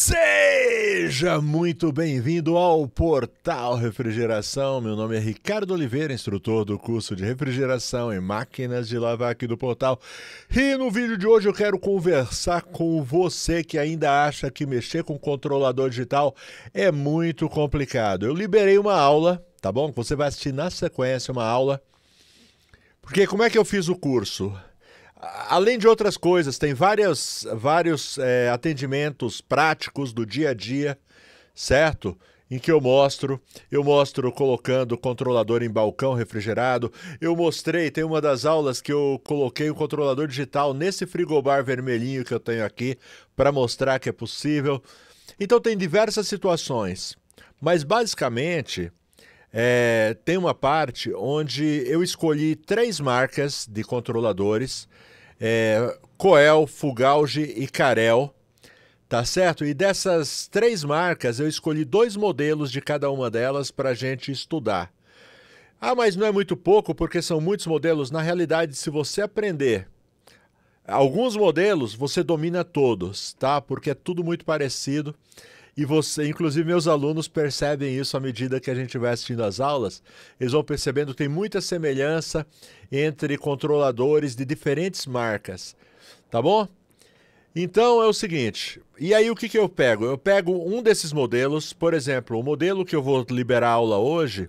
Seja muito bem-vindo ao Portal Refrigeração. Meu nome é Ricardo Oliveira, instrutor do curso de refrigeração e máquinas de lavar aqui do Portal. E no vídeo de hoje eu quero conversar com você que ainda acha que mexer com controlador digital é muito complicado. Eu liberei uma aula, tá bom? Você vai assistir na sequência uma aula. Porque como é que eu fiz o curso? Além de outras coisas, tem vários atendimentos práticos do dia a dia, certo? Em que eu mostro colocando o controlador em balcão refrigerado. Eu mostrei, tem uma das aulas que eu coloquei o controlador digital nesse frigobar vermelhinho que eu tenho aqui, para mostrar que é possível. Então tem diversas situações, mas basicamente tem uma parte onde eu escolhi 3 marcas de controladores, Coel, Fugauge e Carel, tá certo? E dessas 3 marcas eu escolhi 2 modelos de cada uma delas para a gente estudar. Ah, mas não é muito pouco porque são muitos modelos. Na realidade, se você aprender alguns modelos, você domina todos, tá? Porque é tudo muito parecido. E você, inclusive meus alunos percebem isso à medida que a gente vai assistindo as aulas. Eles vão percebendo que tem muita semelhança entre controladores de diferentes marcas, tá bom? Então é o seguinte, e aí o que eu pego? Eu pego um desses modelos, por exemplo, o modelo que eu vou liberar a aula hoje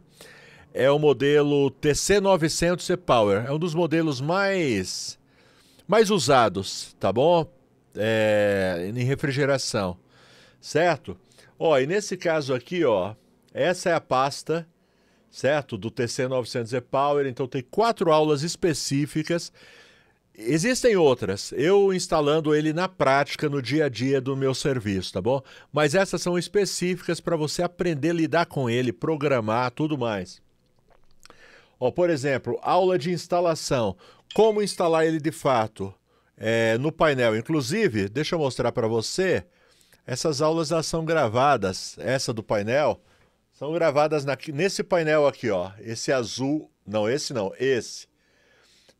é o modelo TC900 E-Power. É um dos modelos mais usados, tá bom? Em refrigeração. Certo? Ó, e nesse caso aqui, ó, essa é a pasta, certo? Do TC900 E-Power, então tem 4 aulas específicas. Existem outras, eu instalando ele na prática, no dia a dia do meu serviço, tá bom? Mas essas são específicas para você aprender a lidar com ele, programar, tudo mais. Ó, por exemplo, aula de instalação. Como instalar ele de fato no painel. Inclusive, deixa eu mostrar para você. Essas aulas elas são gravadas, essa do painel, são gravadas nesse painel aqui, ó. Esse azul, não, esse não, esse.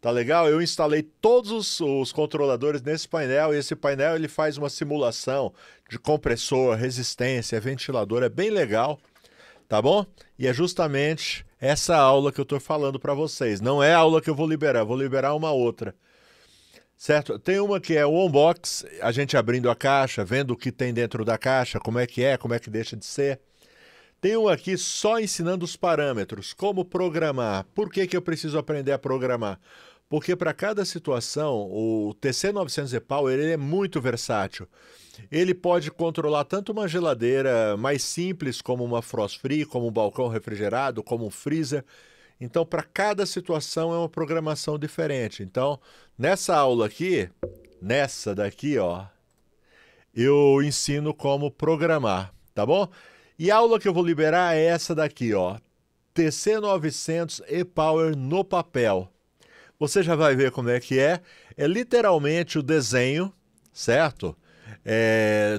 Tá legal? Eu instalei todos os controladores nesse painel e esse painel ele faz uma simulação de compressor, resistência, ventilador, é bem legal, tá bom? E é justamente essa aula que eu tô falando para vocês. Não é a aula que eu vou liberar uma outra. Certo? Tem uma que é o unbox, a gente abrindo a caixa, vendo o que tem dentro da caixa, como é que deixa de ser. Tem uma aqui só ensinando os parâmetros, como programar. Por que eu preciso aprender a programar? Porque para cada situação, o TC900 E-Power ele é muito versátil. Ele pode controlar tanto uma geladeira mais simples, como uma frost free, como um balcão refrigerado, como um freezer. Então, para cada situação é uma programação diferente. Então, nessa aula aqui, nessa daqui, ó, eu ensino como programar, tá bom? E a aula que eu vou liberar é essa daqui, ó, TC900 E-Power no papel. Você já vai ver como é que é. É literalmente o desenho, certo?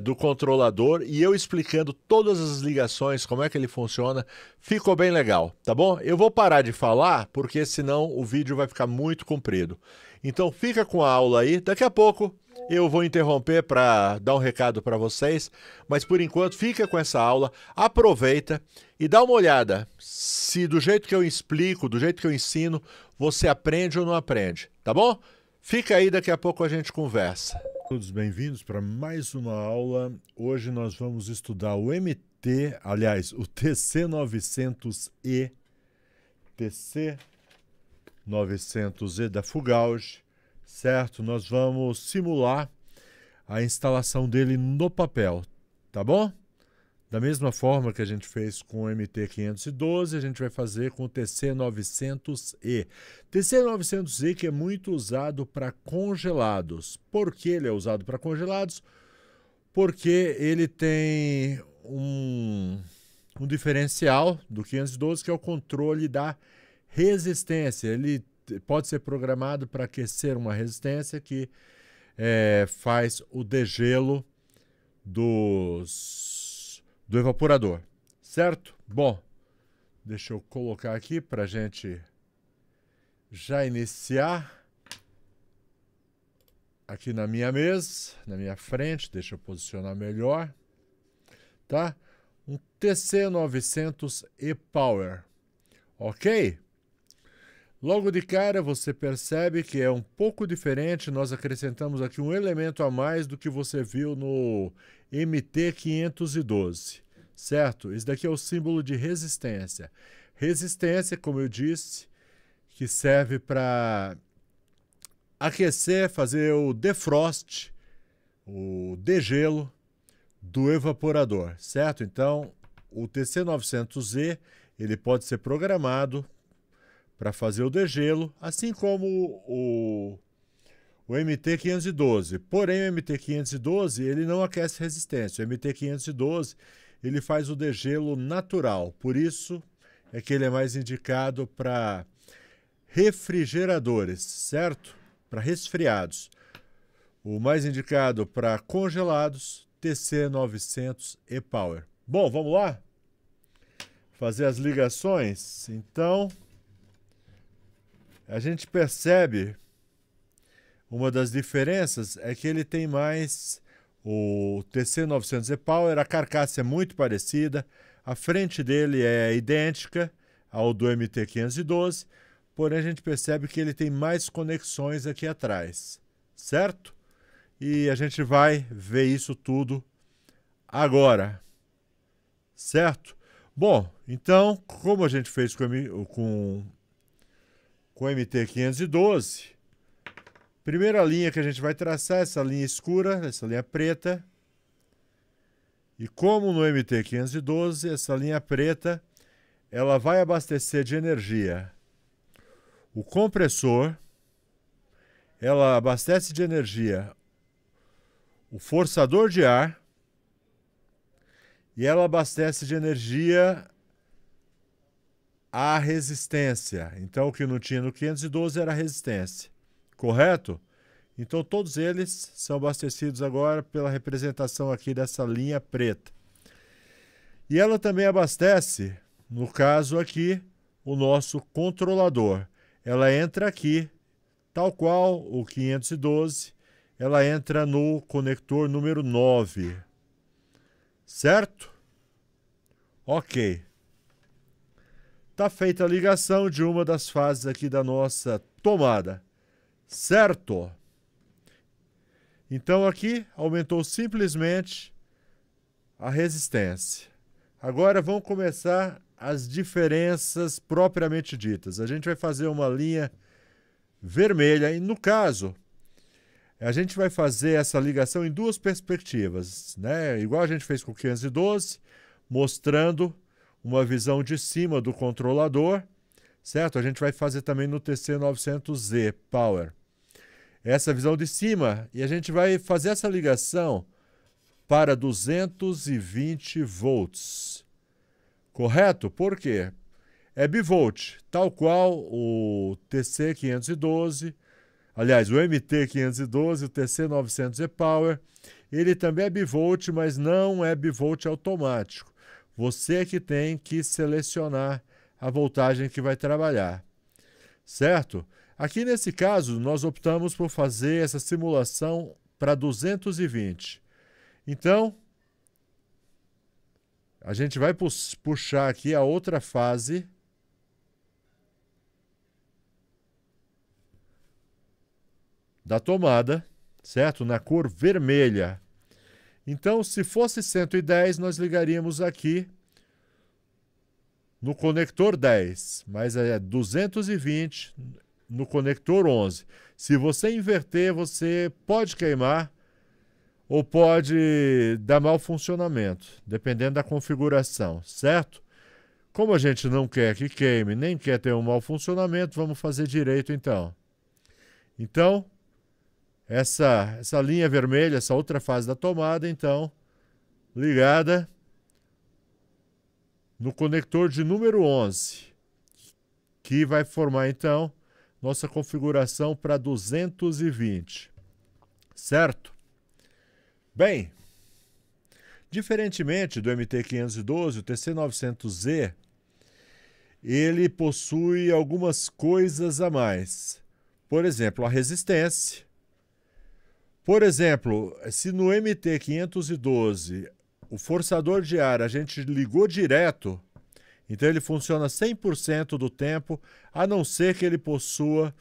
Do controlador e eu explicando todas as ligações, como é que ele funciona, ficou bem legal, tá bom? Eu vou parar de falar porque senão o vídeo vai ficar muito comprido. Então fica com a aula aí, daqui a pouco eu vou interromper para dar um recado para vocês, mas por enquanto fica com essa aula, aproveita e dá uma olhada se do jeito que eu explico, do jeito que eu ensino, você aprende ou não aprende, tá bom? Fica aí, daqui a pouco a gente conversa. Todos bem-vindos para mais uma aula. Hoje nós vamos estudar o o TC900E, TC900E da Fugauge, certo? Nós vamos simular a instalação dele no papel, tá bom? Da mesma forma que a gente fez com o MT512, a gente vai fazer com o TC900E. TC900E que é muito usado para congelados. Por que ele é usado para congelados? Porque ele tem um diferencial do 512, que é o controle da resistência. Ele pode ser programado para aquecer uma resistência que faz o degelo do evaporador, certo? Bom, deixa eu colocar aqui para a gente já iniciar. Aqui na minha mesa, na minha frente, deixa eu posicionar melhor. tá? Um TC900 E-Power, ok? Logo de cara você percebe que é um pouco diferente, nós acrescentamos aqui um elemento a mais do que você viu no MT512, certo? Esse daqui é o símbolo de resistência. Resistência, como eu disse, que serve para aquecer, fazer o defrost, o degelo do evaporador, certo? Então, o TC900E, ele pode ser programado para fazer o degelo, assim como o MT512. Porém, o MT512 ele não aquece resistência. O MT512 ele faz o degelo natural. Por isso é que ele é mais indicado para refrigeradores, certo? Para resfriados. O mais indicado para congelados, TC900 E-Power. Bom, vamos lá? Fazer as ligações. Então, a gente percebe uma das diferenças é que ele tem mais o TC900 E-Power, a carcaça é muito parecida, a frente dele é idêntica ao do MT512, porém a gente percebe que ele tem mais conexões aqui atrás, certo? E a gente vai ver isso tudo agora, certo? Bom, então, como a gente fez com o MT512, primeira linha que a gente vai traçar, essa linha escura, essa linha preta. E como no MT512, essa linha preta, ela vai abastecer de energia o compressor, ela abastece de energia o forçador de ar e ela abastece de energia a resistência. Então, o que não tinha no 512 era a resistência. Correto? Então, todos eles são abastecidos agora pela representação aqui dessa linha preta. E ela também abastece, no caso aqui, o nosso controlador. Ela entra aqui, tal qual o 512, ela entra no conector número 9. Certo? Ok. Está feita a ligação de uma das fases aqui da nossa tomada. Certo? Então aqui aumentou simplesmente a resistência. Agora vamos começar as diferenças propriamente ditas. A gente vai fazer uma linha vermelha e no caso a gente vai fazer essa ligação em duas perspectivas, né? Igual a gente fez com o 512, mostrando uma visão de cima do controlador, certo? A gente vai fazer também no TC900E Power. Essa visão de cima, e a gente vai fazer essa ligação para 220 volts. Correto? Por quê? É bivolt, tal qual o TC512, aliás, o MT512, o TC900E Power, ele também é bivolt, mas não é bivolt automático. Você é que tem que selecionar a voltagem que vai trabalhar, certo? Aqui nesse caso, nós optamos por fazer essa simulação para 220. Então, a gente vai puxar aqui a outra fase da tomada, certo? Na cor vermelha. Então, se fosse 110, nós ligaríamos aqui no conector 10, mas é 220 no conector 11. Se você inverter, você pode queimar ou pode dar mau funcionamento, dependendo da configuração, certo? Como a gente não quer que queime, nem quer ter um mau funcionamento, vamos fazer direito então. Então, essa linha vermelha, essa outra fase da tomada, então, ligada no conector de número 11, que vai formar, então, nossa configuração para 220, certo? Bem, diferentemente do MT512, o TC900E, ele possui algumas coisas a mais. Por exemplo, a resistência. Por exemplo, se no MT512 o forçador de ar a gente ligou direto, então ele funciona 100% do tempo, a não ser que ele possua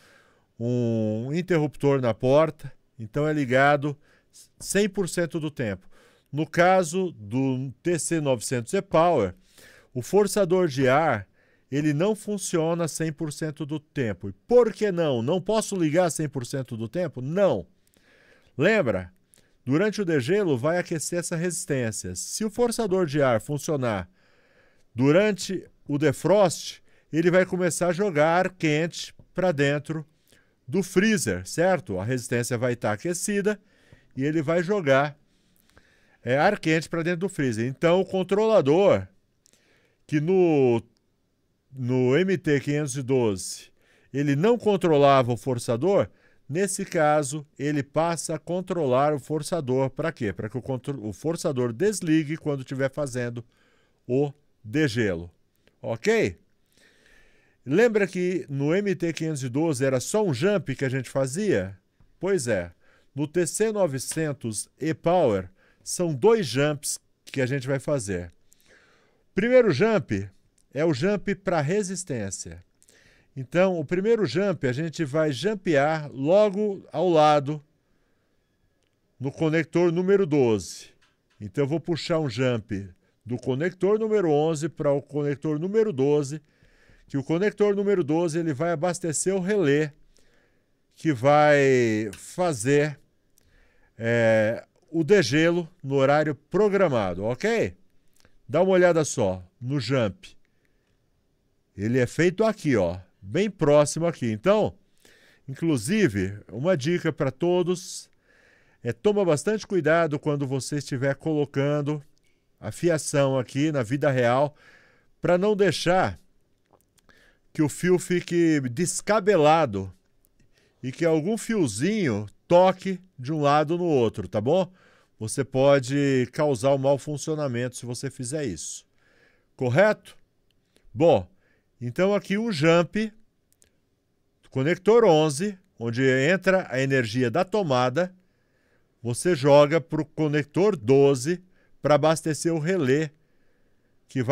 um interruptor na porta, então é ligado 100% do tempo. No caso do TC900 E-Power, o forçador de ar ele não funciona 100% do tempo. E por que não? Não posso ligar 100% do tempo? Não. Lembra? Durante o degelo vai aquecer essa resistência. Se o forçador de ar funcionar durante o defrost, ele vai começar a jogar ar quente para dentro do freezer, certo? A resistência vai estar aquecida e ele vai jogar ar quente para dentro do freezer. Então o controlador, que no MT512 ele não controlava o forçador, nesse caso ele passa a controlar o forçador. Para quê? Para que o forçador desligue quando estiver fazendo o degelo. Ok? Lembra que no MT512 era só um jump que a gente fazia? Pois é. No TC900 E-Power são 2 jumps que a gente vai fazer. Primeiro jump é o jump para resistência. Então, o primeiro jump a gente vai jumpear logo ao lado no conector número 12. Então, eu vou puxar um jump do conector número 11 para o conector número 12, que o conector número 12 ele vai abastecer o relé que vai fazer o degelo no horário programado, ok? Dá uma olhada só no jump. Ele é feito aqui, ó, bem próximo aqui. Então, inclusive, uma dica para todos toma bastante cuidado quando você estiver colocando a fiação aqui na vida real, para não deixar que o fio fique descabelado e que algum fiozinho toque de um lado no outro, tá bom? Você pode causar um mau funcionamento se você fizer isso. Correto? Bom, então aqui um jump, conector 11, onde entra a energia da tomada, você joga para o conector 12 para abastecer o relé que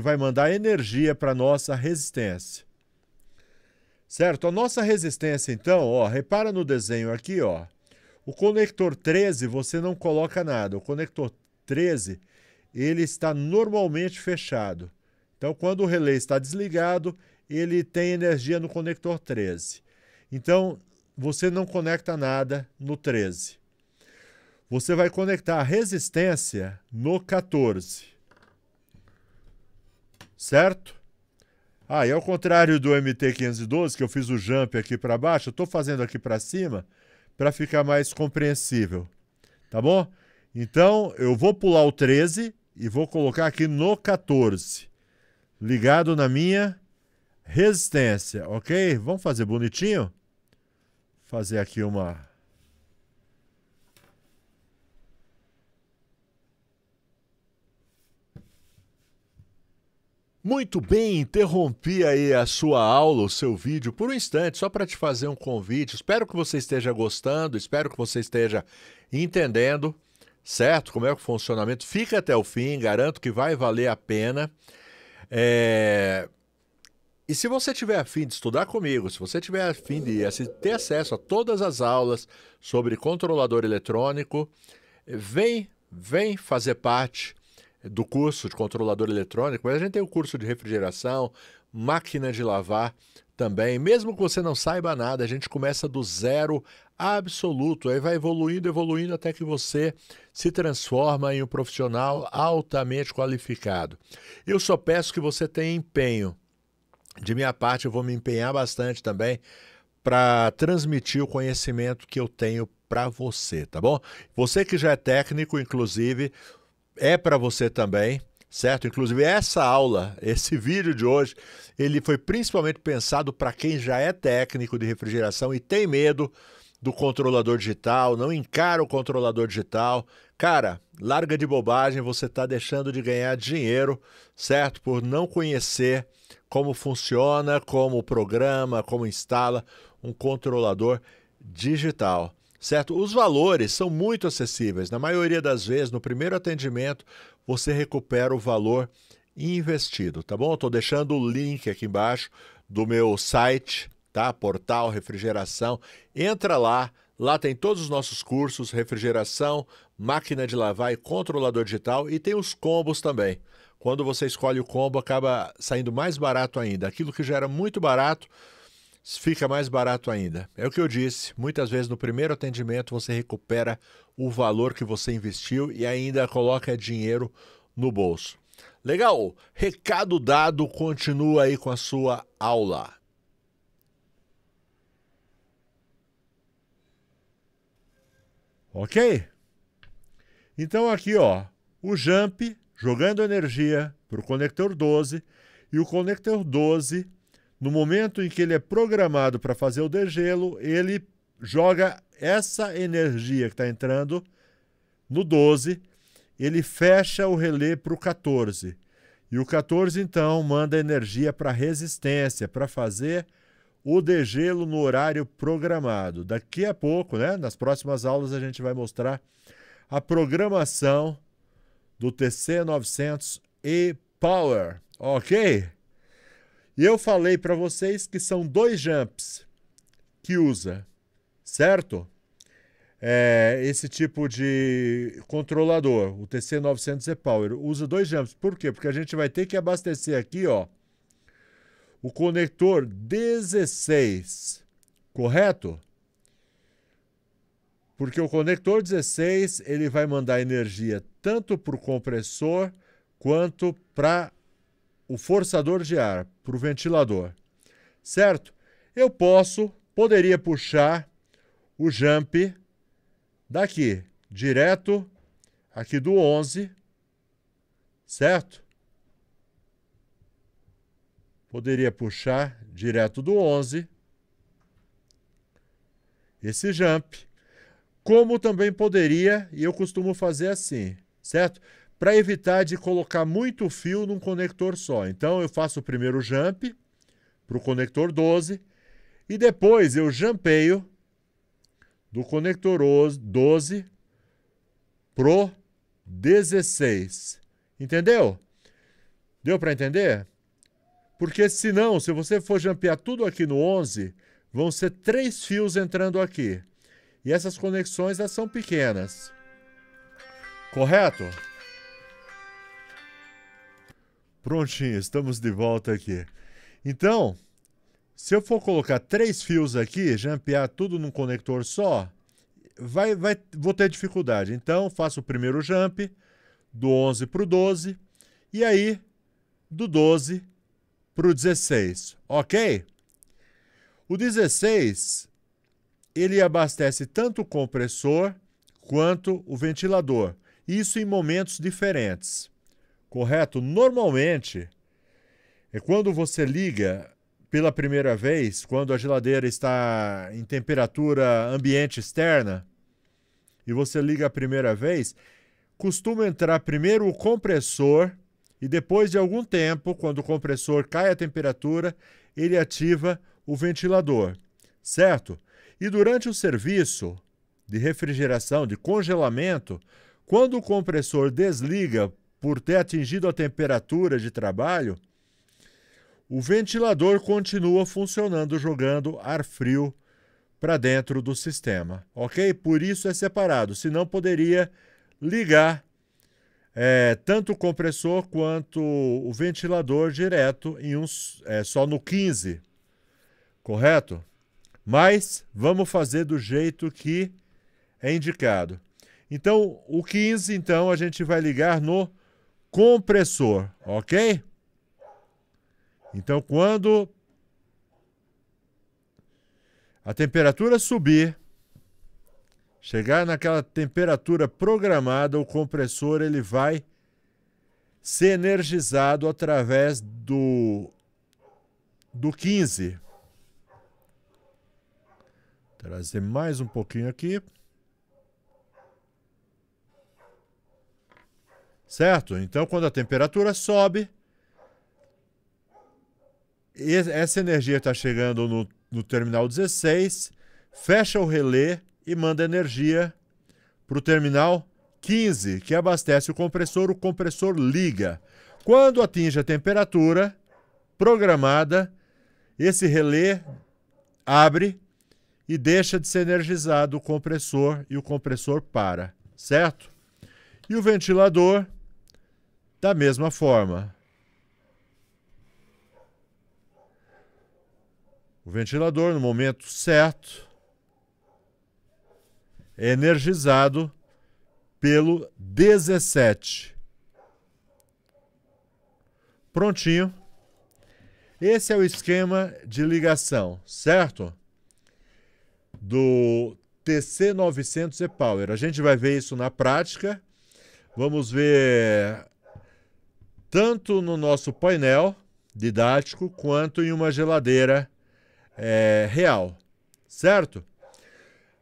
vai mandar energia para a nossa resistência. Certo? A nossa resistência, então, ó, repara no desenho aqui, ó. O conector 13 você não coloca nada. O conector 13 ele está normalmente fechado. Então, quando o relé está desligado, ele tem energia no conector 13. Então, você não conecta nada no 13. Você vai conectar a resistência no 14. Certo? E ao contrário do MT512, que eu fiz o jump aqui para baixo, eu estou fazendo aqui para cima para ficar mais compreensível. Tá bom? Então, eu vou pular o 13 e vou colocar aqui no 14. Ligado na minha resistência, ok? Vamos fazer bonitinho? Fazer aqui uma... Muito bem, interrompi aí a sua aula, o seu vídeo, por um instante, só para te fazer um convite. Espero que você esteja gostando, espero que você esteja entendendo, certo? Como é o funcionamento. Fica até o fim, garanto que vai valer a pena. E se você tiver a fim de estudar comigo, se você tiver a fim de ter acesso a todas as aulas sobre controlador eletrônico, vem fazer parte do curso de controlador eletrônico, mas a gente tem o curso de refrigeração, máquina de lavar também. Mesmo que você não saiba nada, a gente começa do zero absoluto, aí vai evoluindo até que você se transforma em um profissional altamente qualificado. Eu só peço que você tenha empenho. De minha parte, eu vou me empenhar bastante também para transmitir o conhecimento que eu tenho para você, tá bom? Você que já é técnico, inclusive, é para você também, certo? Inclusive essa aula, esse vídeo de hoje, ele foi principalmente pensado para quem já é técnico de refrigeração e tem medo do controlador digital, não encara o controlador digital. Cara, larga de bobagem, você está deixando de ganhar dinheiro, certo? Por não conhecer como funciona, como programa, como instala um controlador digital. certo? Os valores são muito acessíveis. Na maioria das vezes, no primeiro atendimento, você recupera o valor investido, tá bom? Estou deixando o link aqui embaixo do meu site, tá? Portal Refrigeração. Entra lá, lá tem todos os nossos cursos, refrigeração, máquina de lavar e controlador digital, e tem os combos também. Quando você escolhe o combo, acaba saindo mais barato ainda. Aquilo que já era muito barato, fica mais barato ainda. É o que eu disse, muitas vezes no primeiro atendimento você recupera o valor que você investiu e ainda coloca dinheiro no bolso. Legal? Recado dado, continua aí com a sua aula. Ok? Então aqui, ó, o jump jogando energia para o conector 12 e o conector 12, no momento em que ele é programado para fazer o degelo, ele joga essa energia que está entrando no 12, ele fecha o relé para o 14. E o 14, então, manda energia para a resistência, para fazer o degelo no horário programado. Daqui a pouco, né, nas próximas aulas, a gente vai mostrar a programação do TC900 E-Power, ok? E eu falei para vocês que são 2 jumps que usa, certo? Esse tipo de controlador, o TC900 E-Power, usa 2 jumps. Por quê? Porque a gente vai ter que abastecer aqui, ó, o conector 16, correto? Porque o conector 16, ele vai mandar energia tanto para o compressor quanto para o forçador de ar, para o ventilador, certo? Eu poderia puxar o jump daqui, direto aqui do 11, certo? Poderia puxar direto do 11 esse jump, como também poderia, e eu costumo fazer assim, certo? Para evitar de colocar muito fio num conector só. Então eu faço o primeiro jump para o conector 12 e depois eu jumpeio do conector 12 pro 16. Entendeu? Deu para entender? Porque senão, se você for jumpear tudo aqui no 11, vão ser 3 fios entrando aqui. E essas conexões, elas são pequenas. Correto? Prontinho, estamos de volta aqui. Então, se eu for colocar 3 fios aqui, jumpear tudo num conector só, vou ter dificuldade. Então, faço o primeiro jump, do 11 para o 12, e aí, do 12 para o 16, ok? O 16, ele abastece tanto o compressor quanto o ventilador. Isso em momentos diferentes. Correto? Normalmente, é quando você liga pela primeira vez, quando a geladeira está em temperatura ambiente externa, e você liga a primeira vez, costuma entrar primeiro o compressor e depois de algum tempo, quando o compressor cai a temperatura, ele ativa o ventilador, certo? E durante o serviço de refrigeração, de congelamento, quando o compressor desliga por ter atingido a temperatura de trabalho, o ventilador continua funcionando, jogando ar frio para dentro do sistema, ok? Por isso é separado, senão poderia ligar tanto o compressor quanto o ventilador direto em só no 15, correto? Mas vamos fazer do jeito que é indicado. Então, o 15, então, a gente vai ligar no compressor, ok? Então, quando a temperatura subir, chegar naquela temperatura programada, o compressor ele vai ser energizado através do 15. Trazer mais um pouquinho aqui. Certo? Então, quando a temperatura sobe, essa energia está chegando no terminal 16, fecha o relé e manda energia para o terminal 15, que abastece o compressor liga. Quando atinge a temperatura programada, esse relé abre e deixa de ser energizado o compressor e o compressor para, certo? E o ventilador, da mesma forma. O ventilador, no momento certo, é energizado pelo 17. Prontinho. Esse é o esquema de ligação, certo? Do TC900 E-Power. A gente vai ver isso na prática. Vamos ver tanto no nosso painel didático quanto em uma geladeira real, certo?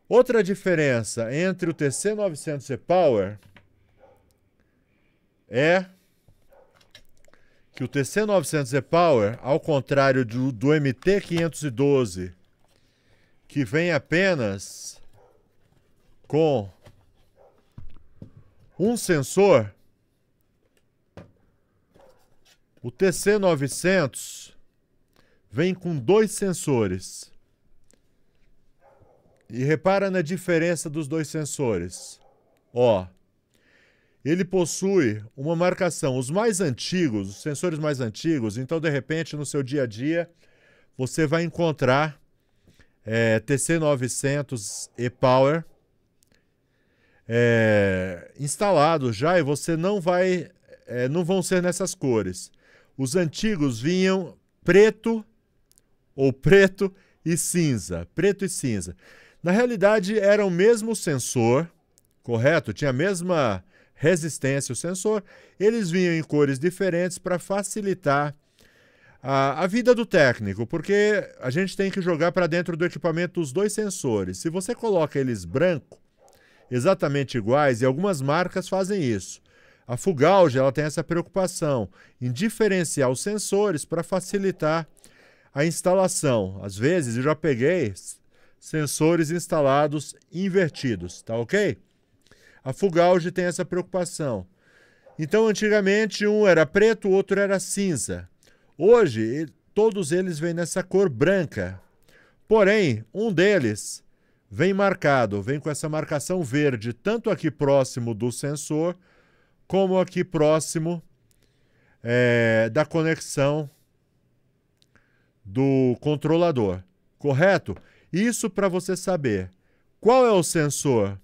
Outra diferença entre o TC900 E-Power é que o TC900 E-Power, ao contrário do MT512, que vem apenas com um sensor, o TC900 vem com 2 sensores. E repara na diferença dos 2 sensores. Ó, ele possui uma marcação. Os mais antigos, os sensores mais antigos, então de repente no seu dia a dia você vai encontrar TC900 E-Power instalados já, e você não vão ser nessas cores. Os antigos vinham preto e cinza, preto e cinza. Na realidade era o mesmo sensor, correto? Tinha a mesma resistência o sensor, eles vinham em cores diferentes para facilitar a vida do técnico, porque a gente tem que jogar para dentro do equipamento os 2 sensores. Se você coloca eles branco, exatamente iguais, e algumas marcas fazem isso. A Fugauge, ela tem essa preocupação em diferenciar os sensores para facilitar a instalação. Às vezes eu já peguei sensores instalados invertidos, tá ok? A Fugauge tem essa preocupação. Então, antigamente, um era preto, o outro era cinza. Hoje, todos eles vêm nessa cor branca. Porém, um deles vem marcado, vem com essa marcação verde, tanto aqui próximo do sensor, como aqui próximo da conexão do controlador. Correto? Isso para você saber qual é o sensor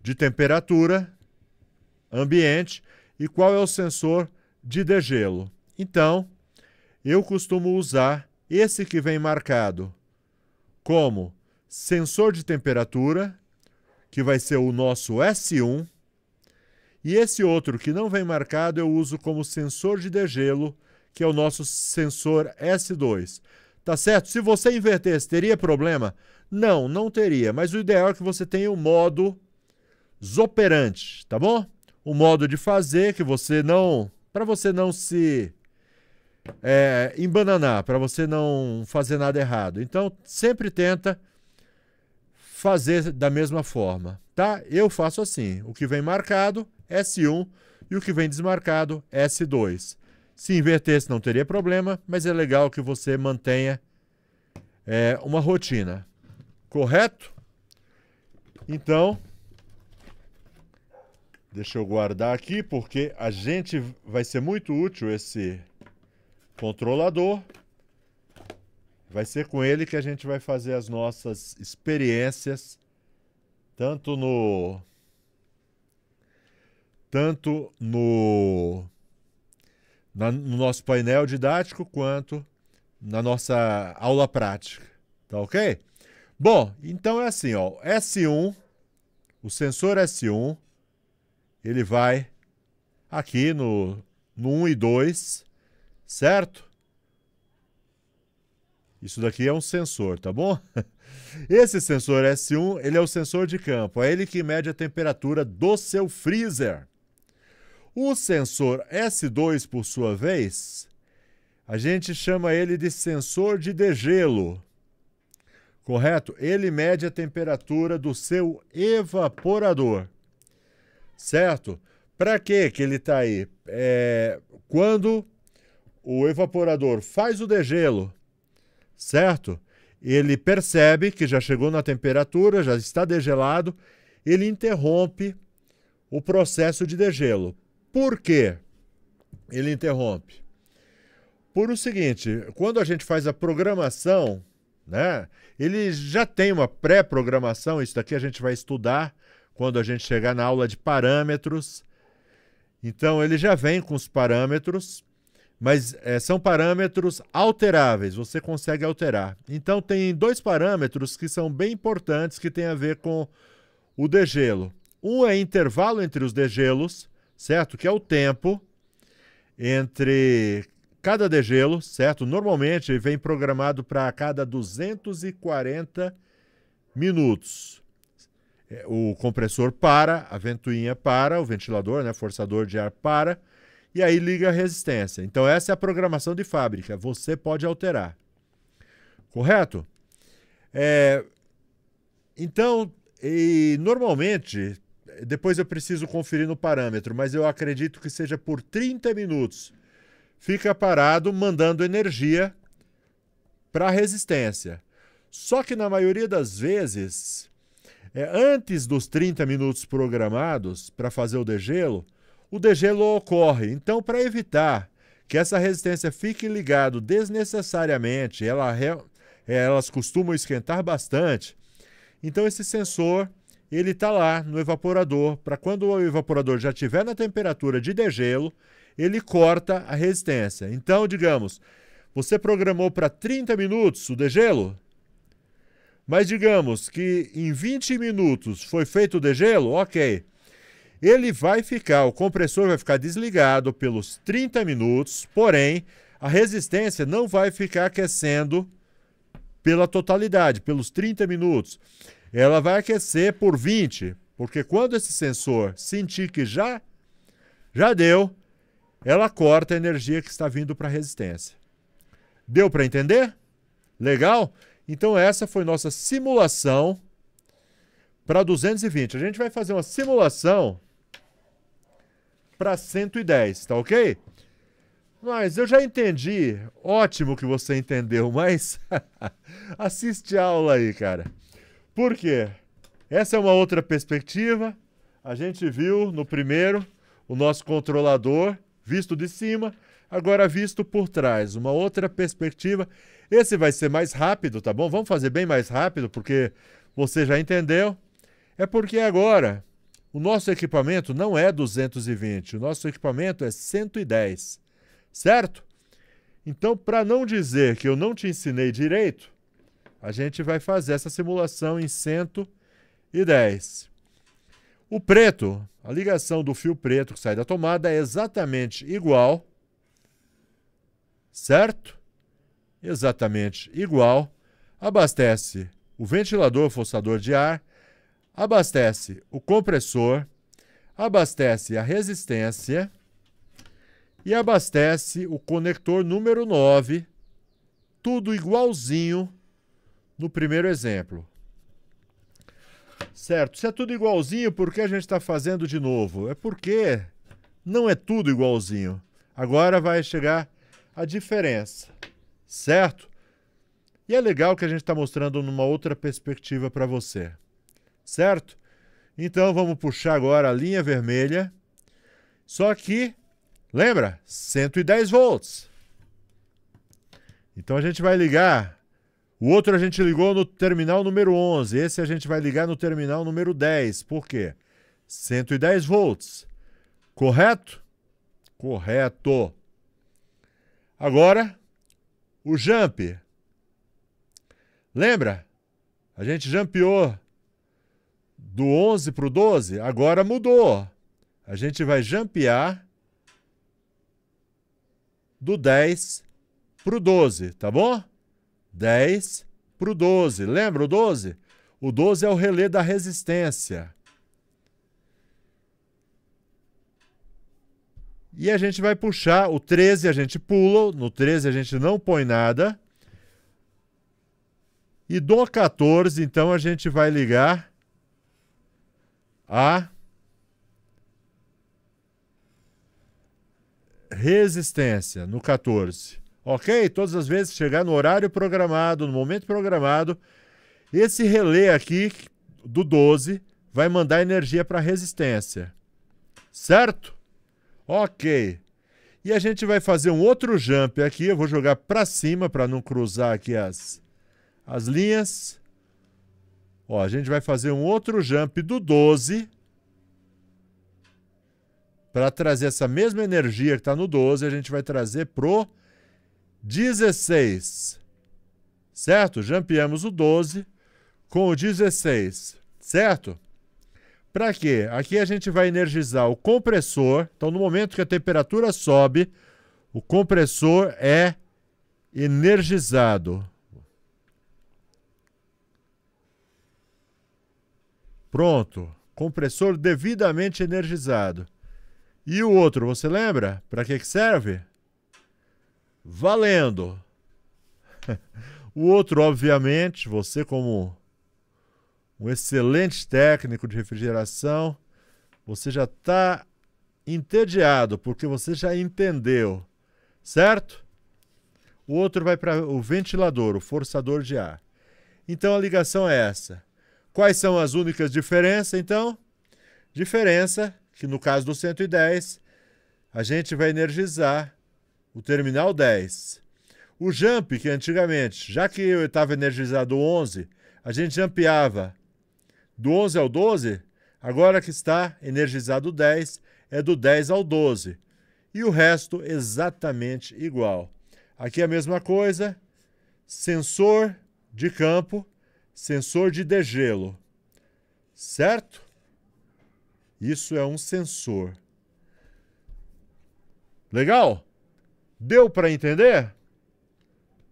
de temperatura ambiente e qual é o sensor de degelo. Então, eu costumo usar esse que vem marcado como sensor de temperatura, que vai ser o nosso S1, e esse outro que não vem marcado eu uso como sensor de degelo, que é o nosso sensor S2. Tá certo? Se você invertesse, teria problema? Não, não teria, mas o ideal é que você tenha o modo operante, tá bom? O modo de fazer que você não... para você não se embananar, para você não fazer nada errado. Então, sempre tenta fazer da mesma forma, tá? Eu faço assim, o que vem marcado, S1, e o que vem desmarcado, S2. Se invertesse não teria problema, mas é legal que você mantenha uma rotina. Correto? Então, deixa eu guardar aqui, porque a gente vai ser muito útil esse controlador. Vai ser com ele que a gente vai fazer as nossas experiências, tanto no nosso painel didático, quanto na nossa aula prática. Tá ok? Bom, então é assim, ó, S1, o sensor S1, ele vai aqui no 1 e 2, certo? Isso daqui é um sensor, tá bom? Esse sensor S1, ele é o sensor de campo, é ele que mede a temperatura do seu freezer. O sensor S2, por sua vez, a gente chama ele de sensor de degelo. correto? Ele mede a temperatura do seu evaporador, certo? Para que ele está aí? Quando o evaporador faz o degelo, certo? Ele percebe que já chegou na temperatura, já está degelado, ele interrompe o processo de degelo. Por quê? Ele interrompe. Por o seguinte, quando a gente faz a programação, né, ele já tem uma pré-programação, isso daqui a gente vai estudar quando a gente chegar na aula de parâmetros. Então, ele já vem com os parâmetros, mas são parâmetros alteráveis, você consegue alterar. Então, tem dois parâmetros que são bem importantes, que tem a ver com o degelo. Um é intervalo entre os degelos, certo? Que é o tempo entre cada degelo, certo? Normalmente ele vem programado para cada 240 minutos. O compressor para, a ventoinha para, o ventilador, né, forçador de ar para, e aí liga a resistência. Então essa é a programação de fábrica, você pode alterar. Correto? Então, normalmente, depois eu preciso conferir no parâmetro, mas eu acredito que seja por 30 minutos. Fica parado mandando energia para a resistência. Só que na maioria das vezes, antes dos 30 minutos programados para fazer o degelo ocorre. Então, para evitar que essa resistência fique ligada desnecessariamente, elas costumam esquentar bastante, então esse sensor ele está lá no evaporador, para quando o evaporador já estiver na temperatura de degelo, ele corta a resistência. Então, digamos, você programou para 30 minutos o degelo, mas digamos que em 20 minutos foi feito o degelo, ok. O compressor vai ficar desligado pelos 30 minutos, porém, a resistência não vai ficar aquecendo pela totalidade, pelos 30 minutos. Ela vai aquecer por 20, porque quando esse sensor sentir que já deu, ela corta a energia que está vindo para a resistência. Deu para entender? Legal? Então essa foi nossa simulação para 220. A gente vai fazer uma simulação para 110, tá ok? Mas eu já entendi. Ótimo que você entendeu, mas assiste a aula aí, cara. Por quê? Essa é uma outra perspectiva. A gente viu no primeiro o nosso controlador visto de cima, agora visto por trás. Uma outra perspectiva. Esse vai ser mais rápido, tá bom? Vamos fazer bem mais rápido, porque você já entendeu. É porque agora o nosso equipamento não é 220, o nosso equipamento é 110, certo? Então, para não dizer que eu não te ensinei direito, a gente vai fazer essa simulação em 110. O preto, a ligação do fio preto que sai da tomada é exatamente igual, certo? Exatamente igual. Abastece o ventilador forçador de ar, abastece o compressor, abastece a resistência e abastece o conector número 9, tudo igualzinho no primeiro exemplo. Certo, se é tudo igualzinho, por que a gente está fazendo de novo? É porque não é tudo igualzinho. Agora vai chegar a diferença, certo? E é legal que a gente está mostrando numa outra perspectiva para você, certo? Então vamos puxar agora a linha vermelha, só que, lembra? 110 volts. Então a gente vai ligar. O outro a gente ligou no terminal número 11. Esse a gente vai ligar no terminal número 10. Por quê? 110 volts. Correto? Correto. Agora, o jump. Lembra? A gente jumpeou do 11 para o 12. Agora mudou. A gente vai jumpear do 10 para o 12, tá bom? 10 para o 12. Lembra o 12? O 12 é o relé da resistência. E a gente vai puxar o 13, a gente pula. No 13 a gente não põe nada. E do 14, então, a gente vai ligar a resistência no 14. Ok? Todas as vezes que chegar no horário programado, no momento programado, esse relé aqui do 12 vai mandar energia para a resistência. Certo? Ok. E a gente vai fazer um outro jump aqui. Eu vou jogar para cima para não cruzar aqui as linhas. Ó, a gente vai fazer um outro jump do 12 para trazer essa mesma energia que está no 12, a gente vai trazer pro 16. Certo? Jumpeamos o 12 com o 16. Certo? Para quê? Aqui a gente vai energizar o compressor. Então, no momento que a temperatura sobe, o compressor é energizado. Pronto. Compressor devidamente energizado. E o outro, você lembra? Para que serve? Valendo! O outro, obviamente, você como um excelente técnico de refrigeração, você já está entediado, porque você já entendeu, certo? O outro vai para o ventilador, o forçador de ar. Então a ligação é essa. Quais são as únicas diferenças, então? Diferença que no caso do 110, a gente vai energizar o terminal 10. O jump, que antigamente, já que eu estava energizado o 11, a gente jumpeava do 11 ao 12, agora que está energizado o 10, é do 10 ao 12. E o resto exatamente igual. Aqui é a mesma coisa, sensor de campo, sensor de degelo, certo? Isso é um sensor. Legal? Deu para entender?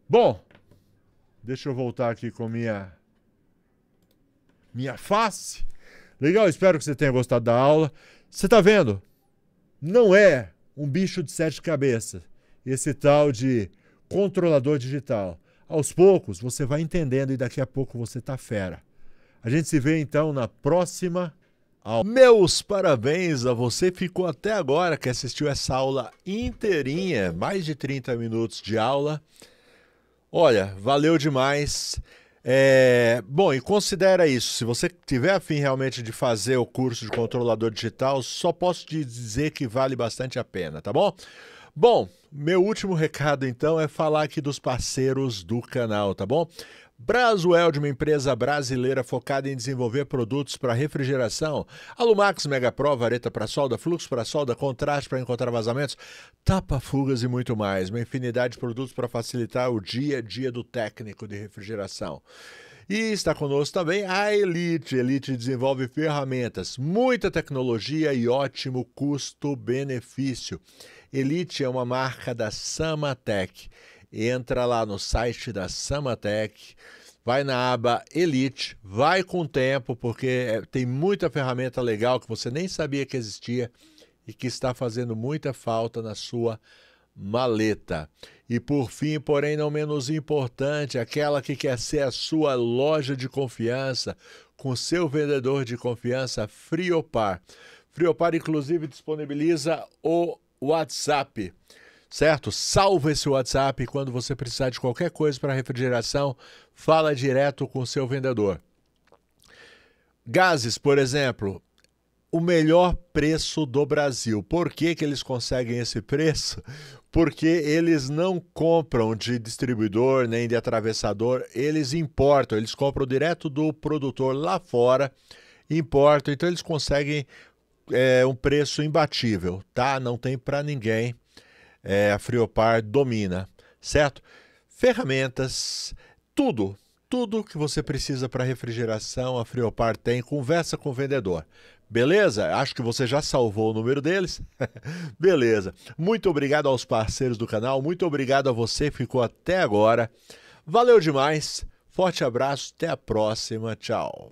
Bom, deixa eu voltar aqui com minha face. Legal, espero que você tenha gostado da aula. Você está vendo? Não é um bicho de 7 cabeças, esse tal de controlador digital. Aos poucos você vai entendendo e daqui a pouco você está fera. A gente se vê então na próxima aula. Meus parabéns a você, ficou até agora, que assistiu essa aula inteirinha, mais de 30 minutos de aula. Olha, valeu demais. Bom, e considera isso, se você tiver a fim realmente de fazer o curso de controlador digital, só posso te dizer que vale bastante a pena, tá bom? Bom, meu último recado então é falar aqui dos parceiros do canal, tá bom? Braswell, de uma empresa brasileira focada em desenvolver produtos para refrigeração. Alumax Mega Pro, vareta para solda, fluxo para solda, contraste para encontrar vazamentos, tapa-fugas e muito mais. Uma infinidade de produtos para facilitar o dia a dia do técnico de refrigeração. E está conosco também a Elite. Elite desenvolve ferramentas, muita tecnologia e ótimo custo-benefício. Elite é uma marca da Samatec. Entra lá no site da Samatec, vai na aba Elite, vai com o tempo, porque tem muita ferramenta legal que você nem sabia que existia e que está fazendo muita falta na sua maleta. E por fim, porém não menos importante, aquela que quer ser a sua loja de confiança, com seu vendedor de confiança, Friopar. Friopar, inclusive, disponibiliza o WhatsApp. Certo? Salva esse WhatsApp e quando você precisar de qualquer coisa para refrigeração, fala direto com o seu vendedor. Gases, por exemplo, o melhor preço do Brasil. Por que que eles conseguem esse preço? Porque eles não compram de distribuidor nem de atravessador, eles importam, eles compram direto do produtor lá fora, importam, então eles conseguem um preço imbatível, tá? Não tem para ninguém. A Friopar domina, certo? Ferramentas, tudo que você precisa para refrigeração, a Friopar tem. Conversa com o vendedor, beleza? Acho que você já salvou o número deles. Beleza. Muito obrigado aos parceiros do canal, muito obrigado a você que ficou até agora. Valeu demais, forte abraço, até a próxima, tchau.